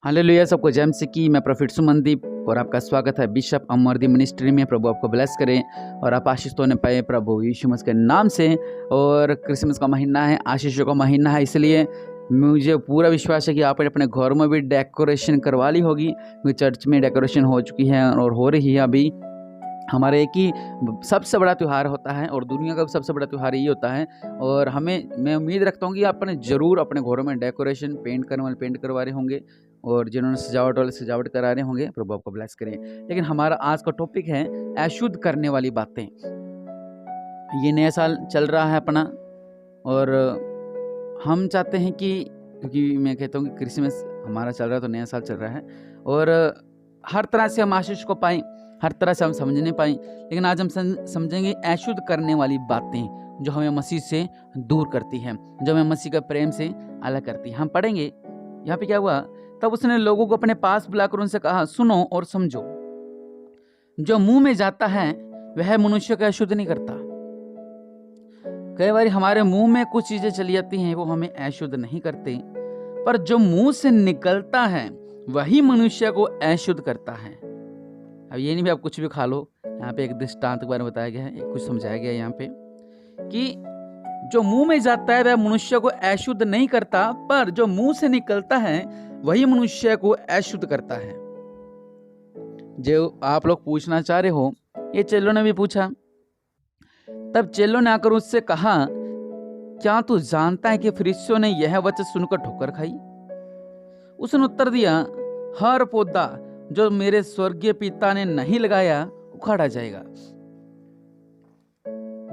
Hallelujah. सबको जय मसीह की। मैं प्रोफेट सुमनदीप और आपका स्वागत है बिशप अमरदीप मिनिस्ट्री में। प्रभु आपको ब्लेस करें और आप आशीष होने पाए प्रभु यीशु मसीह के नाम से। और क्रिसमस का महीना है, आशीषों का महीना है, इसलिए मुझे पूरा विश्वास है कि आपने अपने घरों में भी डेकोरेशन करवा ली होगी, क्योंकि चर्च में डेकोरेशन हो चुकी है और हो रही है अभी। हमारा एक ही सबसे बड़ा त्यौहार होता है और दुनिया का सबसे बड़ा त्यौहार यही होता है। और मैं उम्मीद रखता हूँ कि आपने ज़रूर अपने घरों में डेकोरेशन पेंट करने वाले पेंट करवा रहे होंगे और जिन्होंने सजावट वाले सजावट करा रहे होंगे। प्रभु आपको ब्लेस करें। लेकिन हमारा आज का टॉपिक है अशुद्ध करने वाली बातें। ये नया साल चल रहा है अपना और हम चाहते हैं कि, क्योंकि मैं कहता हूँ कि क्रिसमस हमारा चल रहा है तो नया साल चल रहा है और हर तरह से हम आशीष को पाएँ, हर तरह से हम समझने पाएँ। लेकिन आज हम समझेंगे अशुद्ध करने वाली बातें जो हमें मसीह से दूर करती हैं, जो हमें मसीह के प्रेम से अलग करती हैं। हम पढ़ेंगे यहाँ पे क्या हुआ। तब उसने लोगों को अपने पास बुलाकर उनसे कहा, सुनो और समझो, जो मुंह में जाता है वह मनुष्य को अशुद्ध नहीं करता। कई बार हमारे मुंह में कुछ चीजें चली जाती हैं, वो हमें अशुद्ध नहीं करते, पर जो मुंह से निकलता है वही मनुष्य को अशुद्ध करता है। अब ये नहीं भी आप कुछ भी खा लो। यहाँ पे एक दृष्टांत के बारे में बताया गया है, कुछ समझाया गया है यहाँ पे कि जो मुंह में जाता है वह मनुष्य को अशुद्ध नहीं करता, पर जो मुंह से निकलता है वही मनुष्य को अशुद्ध करता है। जो आप लोग पूछना चाह रहे हो, ये चेलों ने भी पूछा। तब चेलों ने आकर उससे कहा, क्या तू जानता है कि फरीसियों ने यह वचन सुनकर ठोकर खाई? उसने उत्तर दिया, हर पौधा जो मेरे स्वर्गीय पिता ने नहीं लगाया उखाड़ा जाएगा।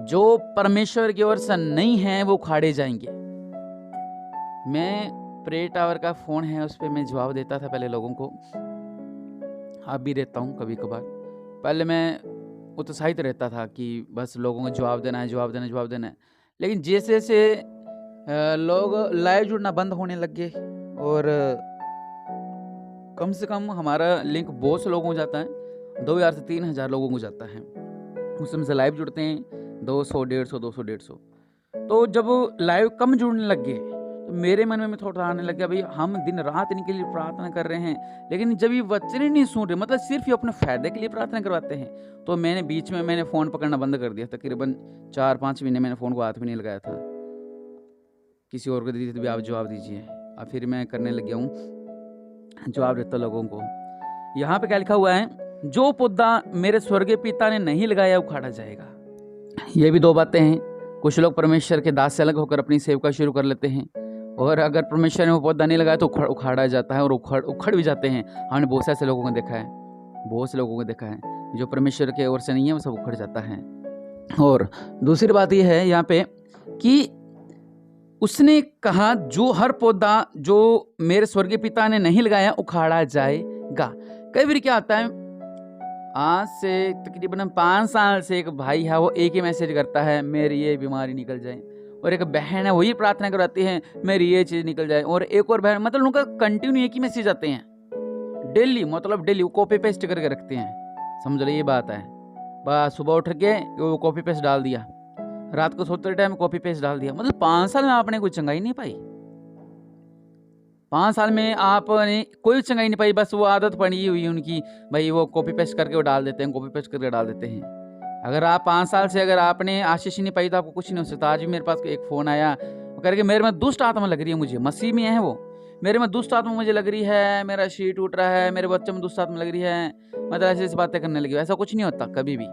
जो परमेश्वर की ओर से नहीं है वो उखाड़े जाएंगे। मैं प्रे टावर का फोन है, उस पर मैं जवाब देता था पहले लोगों को, अब भी देता हूँ कभी कभार। पहले मैं उत्साहित रहता था कि बस लोगों को जवाब देना है, जवाब देना है, जवाब देना है। लेकिन जैसे जैसे लोग लाइव जुड़ना बंद होने लग गए और कम से कम हमारा लिंक बहुत से लोगों को जाता है, 2000 से 3000 लोगों को जाता है। उसमें से लाइव जुड़ते हैं 200, 150, 200, 150। तो जब लाइव कम जुड़ने लग गए तो मेरे मन में थोड़ा आने लग गया, भाई हम दिन रात इनके लिए प्रार्थना कर रहे हैं, लेकिन जब ये वचन ही नहीं सुन रहे, मतलब सिर्फ ये अपने फायदे के लिए प्रार्थना करवाते हैं। तो मैंने बीच में मैंने फ़ोन पकड़ना बंद कर दिया। तकरीबन 4-5 महीने मैंने फ़ोन को हाथ भी नहीं लगाया था। किसी और को दी थी भी आप जवाब दीजिए, और फिर मैं करने लग गया हूँ, जवाब देता लोगों को। यहाँ पे क्या लिखा हुआ है, जो पौधा मेरे स्वर्गीय पिता ने नहीं लगाया उखाड़ा जाएगा। ये भी दो बातें हैं। कुछ लोग परमेश्वर के दास से अलग होकर अपनी सेवका शुरू कर लेते हैं, और अगर परमेश्वर ने वो पौधा नहीं लगाया तो उखाड़ा जाता है और उखड़ भी जाते हैं। हमने बहुत से ऐसे लोगों को देखा है, बहुत से लोगों को देखा है, जो परमेश्वर के ओर से नहीं है वो सब उखड़ जाता है। और दूसरी बात ये है यहाँ पे कि उसने कहा, जो हर पौधा जो मेरे स्वर्गीय पिता ने नहीं लगाया उखाड़ा जाएगा। कई बार क्या आता है, आज से तकरीबन 5 साल से एक भाई है, वो एक ही मैसेज करता है, मेरी ये बीमारी निकल जाए, और एक बहन है वही प्रार्थना करवाती है, मेरी ये चीज निकल जाए, और एक और बहन, मतलब उनका कंटिन्यू एक ही मैसेज आते हैं डेली, मतलब डेली कॉपी पेस्ट करके रखते हैं। समझ लो ये बात है। बस सुबह उठ के वो कॉपी पेस्ट डाल दिया, रात को सोते टाइम कॉपी पेस्ट डाल दिया। मतलब 5 साल में आपने कोई चंगाई नहीं पाई, 5 साल में आपने कोई चंगाई नहीं पाई। बस वो आदत पड़ी हुई उनकी, भाई वो कॉपी पेस्ट करके वो डाल देते हैं, कॉपी पेस्ट करके डाल देते हैं। अगर आप 5 साल से अगर आपने आशीष नहीं पाई तो आपको कुछ नहीं हो सकता। आज भी मेरे पास एक फ़ोन आया, वो करके मेरे में दुष्ट आत्मा लग रही है, मुझे मसीह में है वो, मेरे में दुष्ट आत्मा मुझे लग रही है, मेरा शरीर टूट रहा है, मेरे बच्चों में दुष्ट आत्मा लग रही है, मतलब ऐसी बातें करने लगी। ऐसा कुछ नहीं होता कभी भी,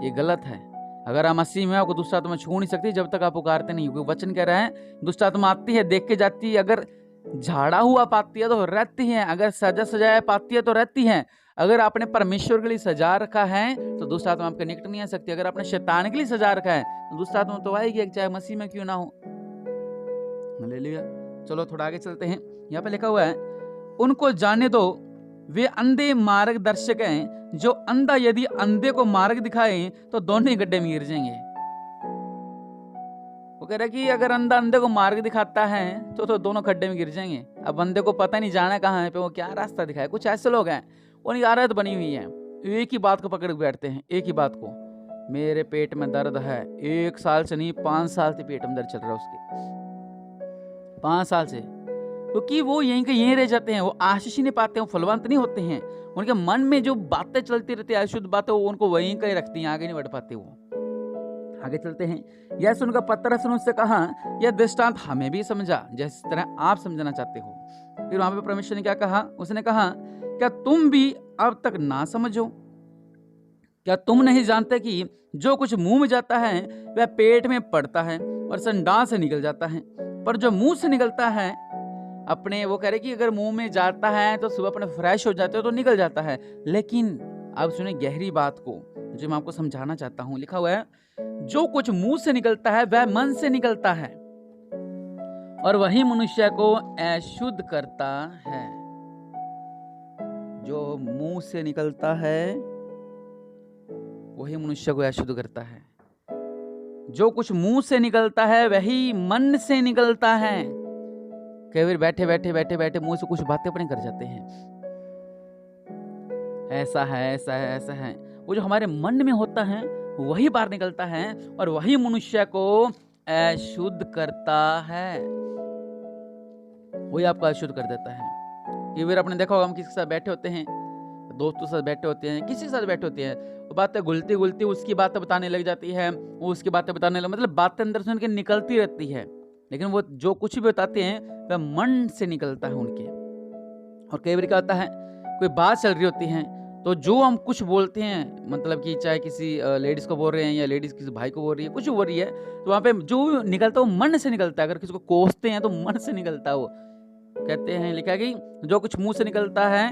ये गलत है। अगर आप मसीह में आपको दुष्ट आत्मा छू नहीं सकती जब तक आप पुकारते नहीं। क्योंकि वचन कह रहा है, दुष्ट आत्मा आती है, देख के जाती है, अगर झाड़ा हुआ पाती है तो रहती है, अगर सजा सजाया पाती है तो रहती है। अगर आपने परमेश्वर के लिए सजा रखा है तो दुष्ट आत्मा आपके निकट नहीं आ सकती। अगर आपने शैतान के लिए सजा रखा है तो दुष्ट आत्मा तो आएगी, चाहे मसीह में क्यों ना हो। हालेलुया। चलो थोड़ा आगे चलते हैं। यहाँ पे लिखा हुआ है, उनको जाने दो, वे अंधे मार्गदर्शक हैं, जो अंधा यदि अंधे को मार्ग दिखाए तो दोनों गड्ढे में गिर जाएंगे। वो कह रहा है कि अगर अंधा अंधे को मार्ग दिखाता है तो दोनों खड्डे में गिर जाएंगे। अब बंदे को पता नहीं जाना कहाँ है, पे वो क्या रास्ता दिखाए। कुछ ऐसे लोग हैं, उनकी आदत बनी हुई है, एक ही बात को पकड़ बैठते हैं, एक ही बात को, मेरे पेट में दर्द है। 1 साल से नहीं, 5 साल से पेट में दर्द चल रहा है उसके, 5 साल से। क्योंकि वो यहीं के यहीं रह जाते हैं, वो आशीष ही नहीं पाते हैं, वो फलवंत नहीं होते हैं। उनके मन में जो बातें चलती रहती है, अशुद्ध बातें, वो उनको वहीं का ही रखती हैं, आगे नहीं बढ़ पाते वो। आगे चलते हैं। यह सुनकर पतरस ने उससे कहा, यह दृष्टांत हमें भी समझा जिस तरह आप समझना चाहते हो। फिर वहां पे परमेश्वर ने क्या कहा, उसने कहा, क्या तुम भी अब तक ना समझो? क्या तुम नहीं जानते कि जो कुछ मुंह में जाता है वह पेट में पड़ता है और संडास से निकल जाता है, पर जो मुंह से निकलता है अपने, वो कह रहे कि अगर मुंह में जाता है तो सुबह अपने फ्रेश हो जाते हो तो निकल जाता है। लेकिन अब सुने गहरी बात को जो मैं आपको समझाना चाहता हूं। लिखा हुआ है, जो कुछ मुंह से निकलता है वह मन से निकलता है और वही मनुष्य को अशुद्ध करता है। जो मुंह से निकलता है वही मनुष्य को अशुद्ध करता है। जो कुछ मुंह से निकलता है वही मन से निकलता है। कई बार बैठे बैठे मुंह से कुछ बातें अपने कर जाते हैं, ऐसा है ऐसा है ऐसा है। वो जो हमारे मन में होता है वही बाहर निकलता है और वही मनुष्य को अशुद्ध करता है, वही आपको अशुद्ध कर देता है। कई बार आपने देखा होगा, हम किसी के साथ बैठे होते हैं, दोस्तों के साथ बैठे होते हैं, किसी के साथ बैठे होते हैं, वो बातें घुलती घुलती उसकी बातें बताने लग जाती है, वो उसकी बातें बताने लग, मतलब बातें अंदर से उनके निकलती रहती है, लेकिन वो जो कुछ भी बताते हैं वह मन से निकलता है उनके। और कई बार क्या होता है, कोई बात चल रही होती है तो जो हम कुछ बोलते हैं, मतलब कि चाहे किसी लेडीज को बोल रहे हैं या लेडीज किसी भाई को बोल रही है, कुछ बोल रही है, तो वहाँ पे जो निकलता है वो मन से निकलता है। अगर किसी को कोसते हैं तो मन से निकलता है। वो कहते हैं, लिखा कि जो कुछ मुंह से निकलता है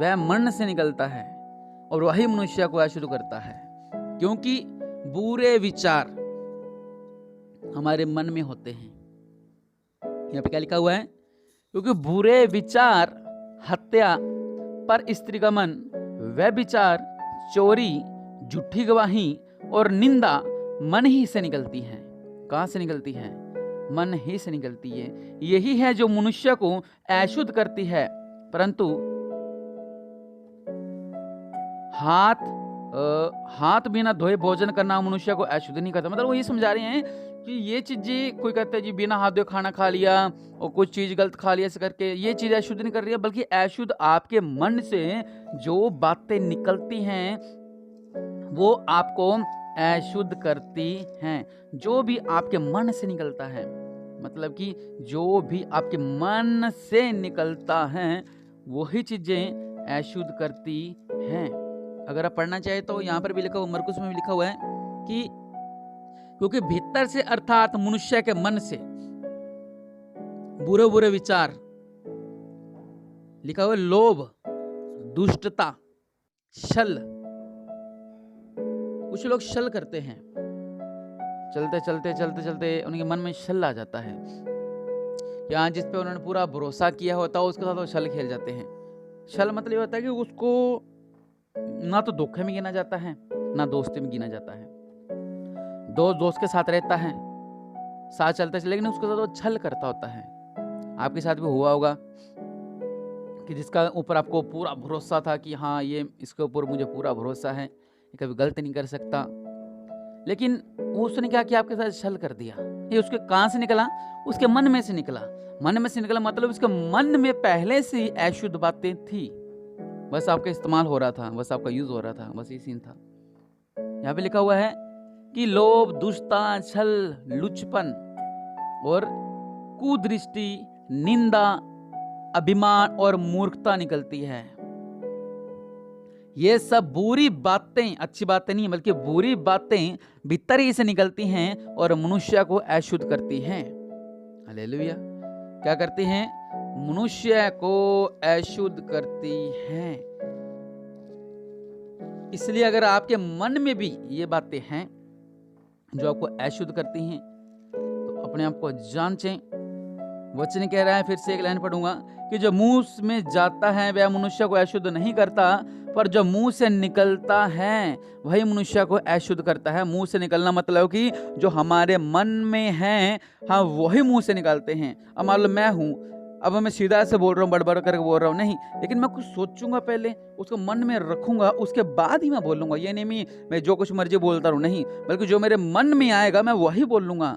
वह मन से निकलता है और वही मनुष्य को अशुद्ध करता है, क्योंकि बुरे विचार हमारे मन में होते हैं। यहाँ पे क्या लिखा हुआ है, क्योंकि बुरे विचार, हत्या, पर स्त्रीगमन, व्यभिचार, चोरी, झूठी गवाही और निंदा मन ही से निकलती है। कहां से निकलती है? मन ही से निकलती है। यही है जो मनुष्य को अशुद्ध करती है। परंतु हाथ बिना धोए भोजन करना मनुष्य को अशुद्ध नहीं करता। मतलब वो ये समझा रहे हैं कि ये चीजें, कोई कहते हैं जी बिना हाथ धोए खाना खा लिया और कुछ चीज गलत खा लिया, ऐसे करके ये चीज अशुद्ध नहीं कर रही है, बल्कि अशुद्ध आपके मन से जो बातें निकलती हैं वो आपको अशुद्ध करती हैं। जो भी आपके मन से निकलता है, मतलब कि जो भी आपके मन से निकलता है वही चीजें अशुद्ध करती हैं। अगर आप पढ़ना चाहे तो यहाँ पर भी लिखा हुआ, मरकुस में भी लिखा हुआ है कि क्योंकि भीतर से अर्थात मनुष्य के मन से बुरे बुरे विचार, लिखा हुआ लोभ, दुष्टता, छल। कुछ लोग छल करते हैं, चलते चलते चलते चलते उनके मन में छल आ जाता है, या जिस पे उन्होंने पूरा भरोसा किया होता है उसके साथ वो छल खेल जाते हैं। छल मतलब ये होता है कि उसको ना तो धोखे में गिना जाता है ना दोस्ती में गिना जाता है। दोस्त के साथ रहता है, साथ चलता है, लेकिन उसके साथ वो छल करता होता है। आपके साथ भी हुआ होगा कि जिसका ऊपर आपको पूरा भरोसा था कि हाँ ये इसके ऊपर मुझे पूरा भरोसा है, ये कभी गलत नहीं कर सकता, लेकिन उसने क्या किया, आपके साथ छल कर दिया। ये उसके कहां से निकला? उसके मन में से निकला। मन में से निकला मतलब उसके मन में पहले से ही अशुद्ध बातें थी, बस आपका इस्तेमाल हो रहा था, बस आपका यूज हो रहा था, बस ये सीन था। यहाँ पे लिखा हुआ है कि लोभ, दुष्टता, छल, लुचपन और कुदृष्टि, निंदा, अभिमान और मूर्खता निकलती है। ये सब बुरी बातें, अच्छी बातें नहीं बल्कि बुरी बातें भीतर ही से निकलती हैं और मनुष्य को अशुद्ध करती हैं। हालेलुया। क्या करती हैं? मनुष्य को अशुद्ध करती हैं। इसलिए अगर आपके मन में भी ये बातें हैं जो आपको अशुद्ध करती हैं तो अपने आप को जांचें। वचन कह रहा है, फिर से एक लाइन पढ़ूंगा, कि जो मुंह में जाता है वह मनुष्य को अशुद्ध नहीं करता, पर जो मुंह से निकलता है वही मनुष्य को अशुद्ध करता है। मुंह से निकलना मतलब कि जो हमारे मन में है, हाँ वही मुंह से निकालते हैं। अब मान लो मैं हूँ, अब मैं सीधा से बोल रहा हूँ, बड़बड़ करके बोल रहा हूँ, नहीं, लेकिन मैं कुछ सोचूंगा पहले, उसको मन में रखूंगा, उसके बाद ही मैं बोलूंगा। ये नहीं मैं जो कुछ मर्जी बोलता रहूँ, नहीं, बल्कि जो मेरे मन में आएगा मैं वही बोलूंगा,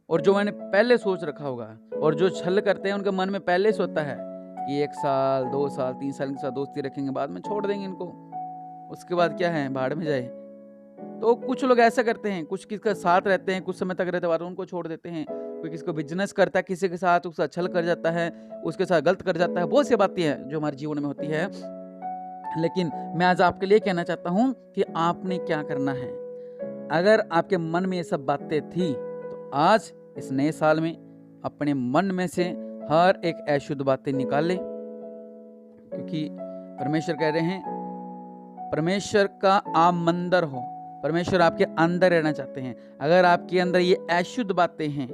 और जो मैंने पहले सोच रखा होगा और जो छल करते हैं उनके मन में पहले से होता है कि 1 साल 2 साल 3 साल के साथ दोस्ती रखेंगे, बाद में छोड़ देंगे इनको, उसके बाद क्या है, भाड़ में जाए। तो कुछ लोग ऐसा करते हैं, कुछ किसका साथ रहते हैं, कुछ समय तक रहते हैं, बाद में उनको छोड़ देते हैं। कोई किसी को बिजनेस करता है, किसी के साथ उसका छल कर जाता है, उसके साथ गलत कर जाता है। बहुत सी बातें हैं जो हमारे जीवन में होती है। लेकिन मैं आज आपके लिए कहना चाहता हूँ कि आपने क्या करना है। अगर आपके मन में ये सब बातें थी तो आज इस नए साल में अपने मन में से हर एक अशुद्ध बातें निकाल ले, क्योंकि परमेश्वर कह रहे हैं परमेश्वर का आप मंदिर हो, परमेश्वर आपके अंदर रहना चाहते हैं। अगर आपके अंदर ये अशुद्ध बातें हैं,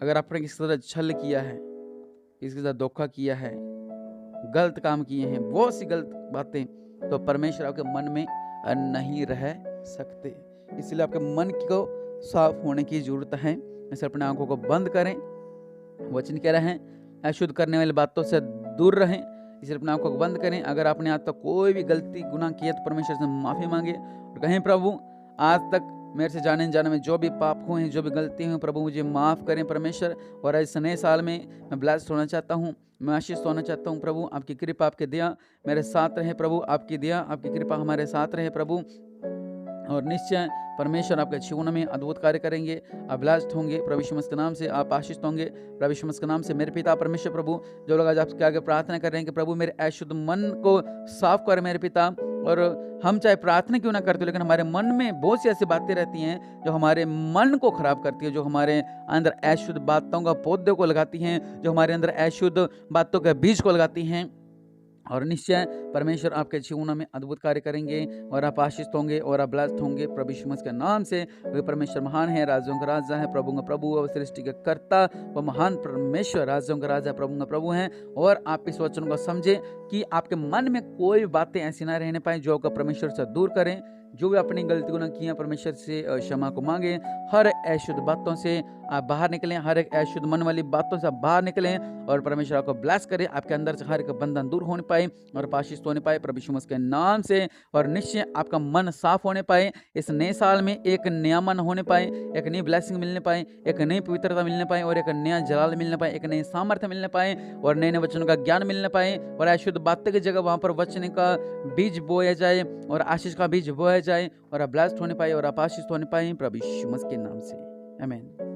अगर आपने किसी के साथ छल किया है, किसी के साथ धोखा किया है, गलत काम किए हैं, बहुत सी गलत बातें, तो परमेश्वर आपके मन में नहीं रह सकते। इसलिए आपके मन को साफ होने की जरूरत है। इसे अपने आंखों को बंद करें। वचन कह रहे हैं अशुद्ध करने वाली बातों से दूर रहें। इसलिए अपने आंखों को बंद करें। अगर आपने आज तक कोई भी गलती गुनाह किया तो परमेश्वर से माफी मांगे और कहें प्रभु आज तक मेरे से जाने जाने में जो भी पाप हुए हैं, जो भी गलती हुई, प्रभु मुझे माफ़ करें परमेश्वर। और इस नए साल में मैं ब्लेस्ड होना चाहता हूँ, मैं आशीष होना चाहता हूँ। प्रभु आपकी कृपा आपकी दया मेरे साथ रहे। प्रभु आपकी दया आपकी कृपा हमारे साथ रहे प्रभु। और निश्चय परमेश्वर आपके जीवन में अद्भुत कार्य करेंगे। आप ब्लेस्ड होंगे प्रभु यीशु मसीह के नाम से, आप आशीष होंगे प्रभु यीशु मसीह के नाम से। मेरे पिता परमेश्वर प्रभु, जो लोग आज आपके आगे प्रार्थना कर रहे हैं कि प्रभु मेरे अशुद्ध मन को साफ कर मेरे पिता। और हम चाहे प्रार्थना क्यों ना करते, लेकिन हमारे मन में बहुत सी ऐसी बातें रहती हैं जो हमारे मन को खराब करती है, जो हमारे अंदर अशुद्ध बातों का पौधे को लगाती हैं, जो हमारे अंदर अशुद्ध बातों के बीज को लगाती हैं। और निश्चय परमेश्वर आपके जीवन में अद्भुत कार्य करेंगे और आप आशीष होंगे और आप ब्लेस्ड होंगे प्रभु यीशु मसीह के नाम से। वे परमेश्वर महान है, राजाओं का राजा है, प्रभु का प्रभु और सृष्टि के कर्ता व महान परमेश्वर, राजाओं का राजा, प्रभु का प्रभु हैं। और आप इस वचन को समझें कि आपके मन में कोई बातें ऐसी ना रहने पाए जो आपको परमेश्वर से दूर करें। जो भी अपनी गलती गुनाह किया परमेश्वर से क्षमा को मांगे। हर अशुद्ध बातों से आप बाहर निकलें, हर एक अशुद्ध मन वाली बातों से आप बाहर निकलें और परमेश्वर आपको ब्लेस करे। आपके अंदर से हर एक बंधन दूर होने पाए और आशीष होने पाए प्रभु यीशु मसीह के नाम से। और निश्चय आपका मन साफ होने पाए। इस नए साल में एक नया मन होने पाए, एक नई ब्लेसिंग मिलने पाए, एक नई पवित्रता मिलने पाए और एक नया जलाल मिलने पाए, एक नई सामर्थ्य मिलने पाए और नए नए वचनों का ज्ञान मिलने पाए। और अशुद्ध बातों की जगह वहाँ पर वचन का बीज बोया जाए और आशीष का बीज बोया जाए और आप ब्लेस्ड होने पाए और आप आशीष होने पाए प्रभु यीशु मसीह के नाम से। आमीन।